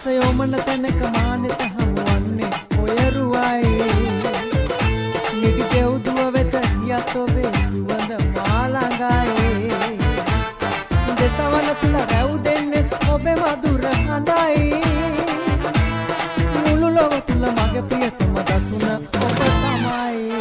ඇසයෝමන තැනක මානෙත හමුවන්නේ ඔයරුවයි නිදි දෙව්දුව වෙත ගියත් ඔබේ සුවඳ මාළඟයි දෙසවන තුල රැව් දෙන්නේ ඔබේ මధుර හඬයි මුළු ලොව තුල මගේ ප්‍රියතම දසුන ඔබ තමයි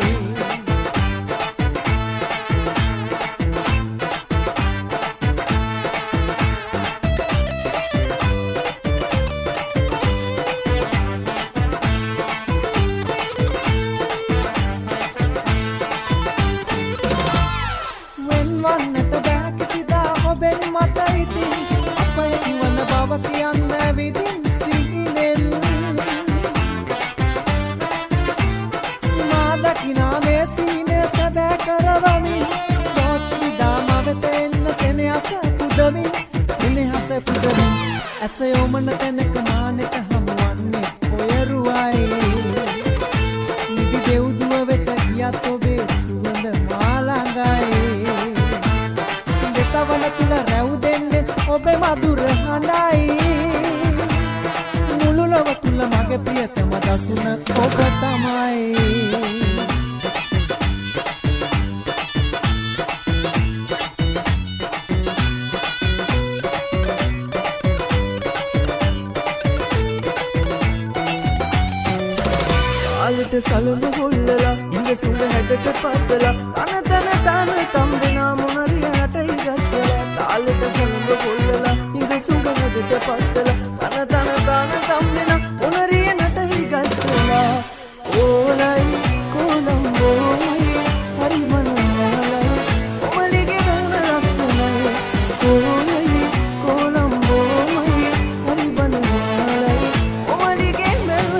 ඇසයෝමන තැනක මානෙත හමුවන්නේ ඔයරුවයි නිදි දෙව්දුව වෙත ගියත් ඔබේ සුවඳ මාළඟයි දෙසවන තුල රැව් දෙන්නේ ඔබේ මధుර හඬයි මුළු ලොව තුල මගේ ප්‍රියතම දසුන ඔබ තමයි සලුණු හොල්ලලා ඉඳ සුඳ හැටට පද්දලා තන තම්බෙනා මොනරිය නටයි ගස්සලා තාලෙට සලුණු හොල්ලලා ඉඳ සුඳ හැටට පද්දලා තන තම්බෙනා මොනරිය නටයි ගස්සලා ඕලයි කොළඹෝයි හරි මනෝහරයි කොමලිගේ ගම රසනයි ඕලයි කොළඹෝයි හරි මනෝහරයි කොමලිගේ ගම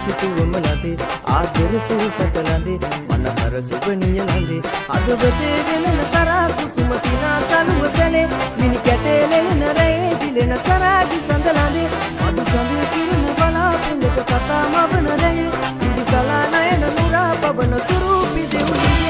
සිතුවම ලදේ ආදර සුසතලඳේ මනහර සුබනිය ලඳේ අද වෙතේ වෙනන සරා කුසුම සිනා සලුව සැලේ මිනි කැටේ ලෙලන රේ දිලෙන සරාගි සඳලඳේ මදු සඳේ කිරණ බලාපොළක කතා මවන රේ ඉදි සලා නයන නුරා පවන සුරූපි දෙව්ලියේ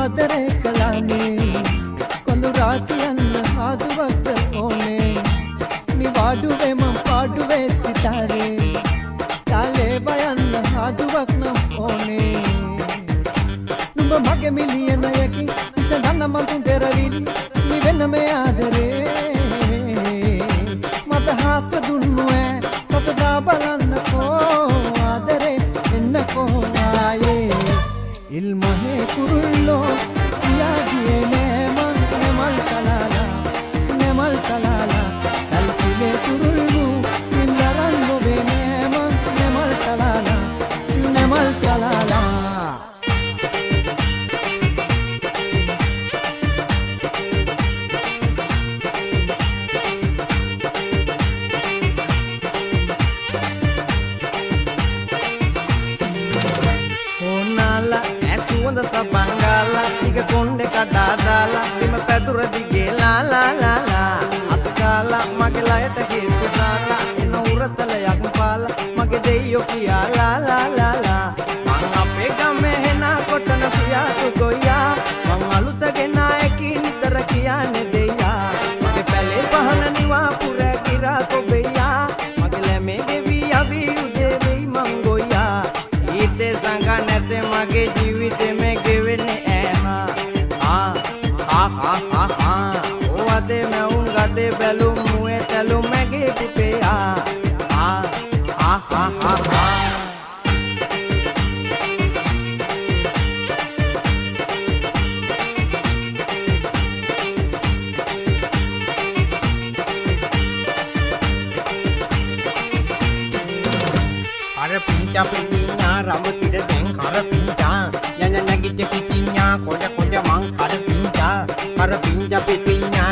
ආදරේ කලානේ කොඳු රාතියන් ආදුවක් ඕනේ මි වාඩුවේ මම පාඩුවේ සිතාරේ තාලේ බයන්න ආදුවක් නම් ඕනේ නුඹ මගේ මිලියනයකි ඉසඳන්න මන් තුන් දෙරවිලි මි වෙන්න මේ ආදරේ මට හාස දුන්නු සසදා බලන්නකෝ ආදරේ එන්නකෝ ආයේ ඉල්මහේ කුරුල්ලෝ යාදියේ නෑමන් නෙමල් කලාලා සල්පිලේ කුරුල්ලු සිල්ලරන් නොවේ නෑමන් නෙමල් කලාලා සුවඳ සබංගාලා ටික කොණ්ඩේ කඩා දාලා බිම පැදුර දිගේ ලා අත්කාලා මගේ ලයට හේතු දාලා එන උරතලයක් පාලා මගේ දෙයියෝ කියා ලා මං අපේ ගමේ හෙනා කොටන සියාසු ගොයියා මං අලුත ගෙනායකි නිතර කියන්නේ දෙයියා මගේ පැලේ පහන නිවා පුර කිරා කොබෙයියා මගේ ලැමේ ගෙවි අවි උදේ වෙයි මං ගොයියා ඊතේ සංග නැතේ මගේ ජීවිතේ මේ ගෙවෙන්නේ ඕවදේ මැවුන් ගතේ බැලුම් මුවේ තැලුම් මැගේ පුතේ Pinja pinja rambut tidak deng kara pinja nyanyi gitu pinja koja mang kara pinja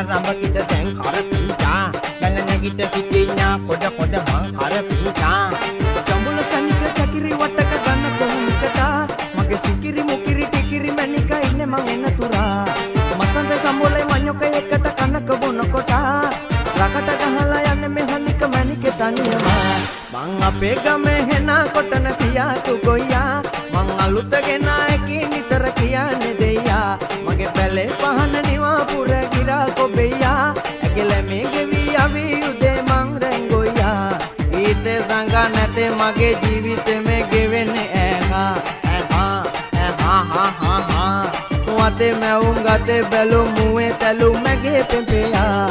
rambut tidak deng kara pinja nyanyi gitu pinja koja mang kara pinja jambul sanika chakiri wattaka ganna kohumikata mage sikiri mukiri tikiri manika inne man enna tura masanda sambolai manyoka ekata kanaka bonokota rakata gahala yanne me hanika manike taniyama මං අපේ ගමේ හෙනා කොටන සියාතු ගොයියා මං අලුත ගෙනායකි නිතර කියන්නේ දෙයියා මගේ පැලේ පහන නිවා පුර ගිරා කොබෙයියා ඇගිල මේ ගෙවි අවි උදේ මං රැංගොයියා ඊතේ සංග නැතේ මගේ ජීවිතේ මේ ගෙවෙන්නේ වතේ මැවුම් ගතේ බැලුම් මුවේ තැලුම් මගේ පෙම්පෙයා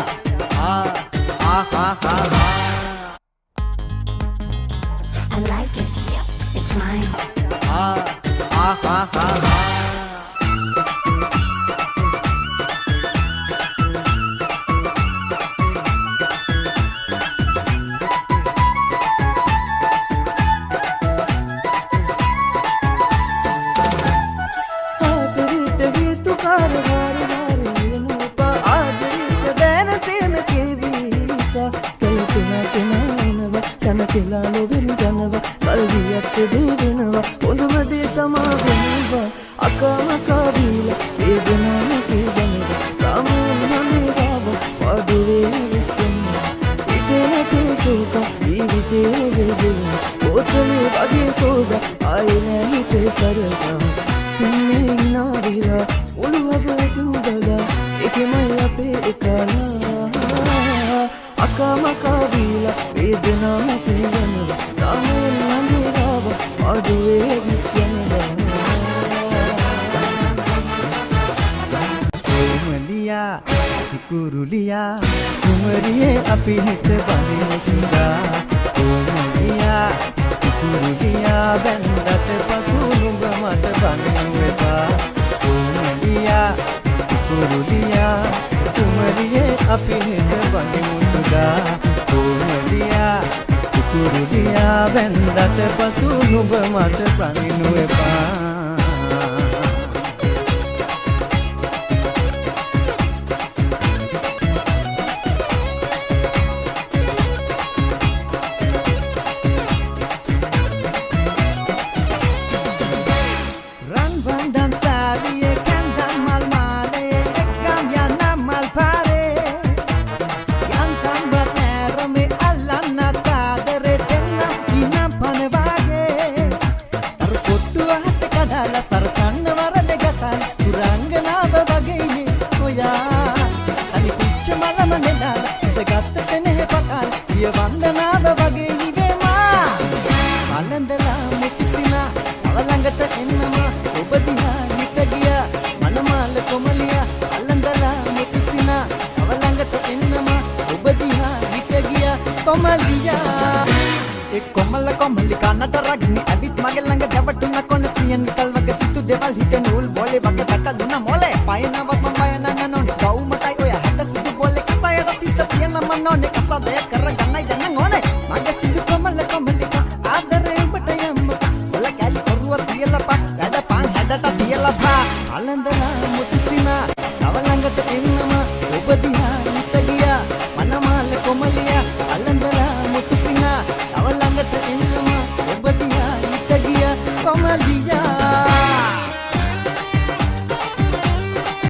I like it. It's mine. කෙලාලෝ වෙනව කල්වියත් දෙවෙනව හොඳම දේ තමා වෙනව අකමකා බීලා වේදනාව කියනව සාමෝහනේ රාව වඩුවේ විකෙන ඉතේ සෝක ජීවිතේ වේදෙන පොතේ වගේ සෝද ආයේ හිතේ කරලා ඉන්නේ නාවිලා ඔළුවගේ දුදලා එකමයි අපේ එකලා අකමකා බීලා වේදනාව කියනව සාමෝහනේ රාව වඩුවේ විකෙන කොමලියා සිකුරුලියා කුමරියේ අපි හිත බඳින සිනා කොමලියා සිකුරුලියා බැන්දට පසු නුඹ මට බඳිනු එපා කොමලියා සිකුරුලියා කුමරියේ අපි හිත බඳිමු සදා කොමලියා සිකුරුලියා වැන්දට පසු නුඹ මට පනිනු එපා කොමලි කනට රග්නි ඇවිත් මගේ ළඟ දැවටුන කොන සියන් විකල් වගේ සිතු දෙවල් හිතේ නූල් බෝලේ වගේ පැටලුන මොලේ පයනවත් මම බය නන්නනොන් ගව් මටයි ඔය හැට සිතු බෝලේ කසයට තිත තියෙන මන්නෝනේ කසදය කරගන්නයි දැන් ඕනේ